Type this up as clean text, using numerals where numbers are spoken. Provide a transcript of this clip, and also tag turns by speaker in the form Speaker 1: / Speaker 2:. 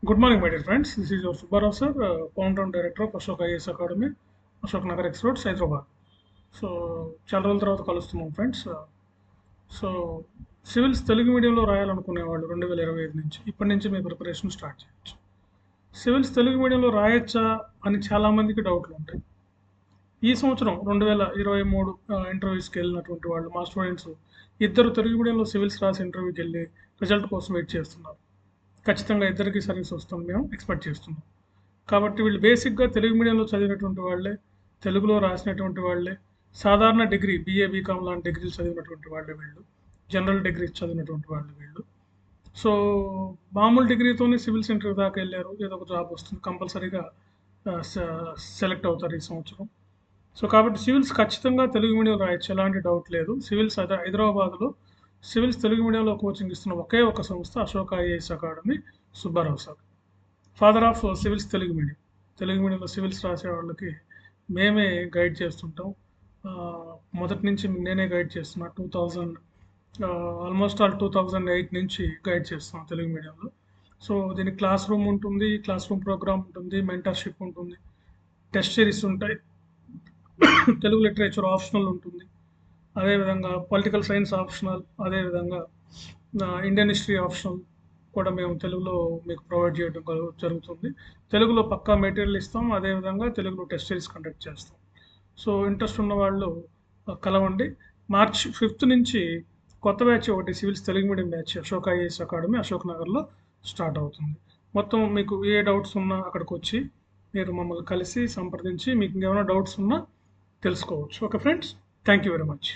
Speaker 1: Good morning, my dear friends. This is your Subbarao sir, founder and director of Ashok IAS Academy, Ashok Nagar X Road, Hyderabad. So చాలా రోజుల తర్వాత కలుస్తున్నాం friends. So civils Telugu మీడియంలో రాయాలనుకునేవాళ్ళు 2025 నుంచి ఇప్పటి నుంచి మీ preparation start చేయొచ్చు. Civils Telugu మీడియంలో రాయొచ్చా అని చాలామందికి డౌట్లు ఉంటాయి. ఈ సంవత్సరం 2023 ఇంటర్వ్యూస్కి వెళ్ళినటువంటి వాళ్ళు మా స్టూడెంట్స్ ఇద్దరు తెలుగు మీడియంలో సివిల్స్ రాసి ఇంటర్వ్యూకి వెళ్ళి రిజల్ట్ కోసం వెయిట్ చేస్తున్నారు. ఖచ్చితంగా ఇద్దరికి సర్వీస్ వస్తుంది మేము ఎక్స్పెక్ట్ చేస్తున్నాం. కాబట్టి వీళ్ళు బేసిక్గా తెలుగు మీడియంలో చదివినటువంటి వాళ్ళే, తెలుగులో రాసినటువంటి వాళ్ళే, సాధారణ డిగ్రీ బీఏ బీకామ్ లాంటి డిగ్రీలు చదివినటువంటి వాళ్ళే వీళ్ళు, జనరల్ డిగ్రీ చదివినటువంటి వాళ్ళు వీళ్ళు. సో మామూలు డిగ్రీతోనే సివిల్ సెంటర్ దాకా వెళ్ళారు, ఏదో ఒక జాబ్ వస్తుంది, కంపల్సరీగా సెలెక్ట్ అవుతారు ఈ సంవత్సరం. సో కాబట్టి సివిల్స్ ఖచ్చితంగా తెలుగు మీడియం రాయొచ్చు, ఎలాంటి డౌట్ లేదు. సివిల్స్ హైదరాబాద్లో సివిల్స్ తెలుగు మీడియంలో కోచింగ్ ఇస్తున్న ఒకే ఒక సంస్థ Ashok IAS academy, Subbarao sir, father of civils Telugu medium. Telugu మీడియంలో సివిల్స్ రాసే వాళ్ళకి మేమే గైడ్ చేస్తుంటాం. మొదటి నుంచి నేనే గైడ్ చేస్తున్నా. 2000 ఆల్మోస్ట్ 2008 నుంచి గైడ్ చేస్తున్నాం తెలుగు మీడియంలో. సో దీనికి క్లాస్ రూమ్ ఉంటుంది, క్లాస్ రూమ్ ప్రోగ్రామ్ ఉంటుంది, మెంటర్షిప్ ఉంటుంది, టెస్ట్ సిరీస్ ఉంటాయి, తెలుగు లిటరేచర్ ఆప్షనల్ ఉంటుంది, అదేవిధంగా పొలిటికల్ సైన్స్ ఆప్షనల్, అదేవిధంగా ఇండియన్ హిస్టరీ ఆప్షనల్ కూడా మేము తెలుగులో మీకు ప్రొవైడ్ చేయడం జరుగుతుంది. తెలుగులో పక్కా మెటీరియల్ ఇస్తాం, అదేవిధంగా తెలుగులో టెస్ట్ సిరీస్ కండక్ట్ చేస్తాం. సో ఇంట్రెస్ట్ ఉన్న వాళ్ళు కలవండి. మార్చ్ 5th నుంచి కొత్త బ్యాచ్ ఒకటి civils Telugu medium batch Ashok IAS academy Ashok నగర్లో స్టార్ట్ అవుతుంది. మొత్తం మీకు ఏ డౌట్స్ ఉన్నా అక్కడికి వచ్చి మీరు మమ్మల్ని కలిసి సంప్రదించి మీకు ఇంకేమైనా డౌట్స్ ఉన్నా తెలుసుకోవచ్చు. Okay friends, thank you very much.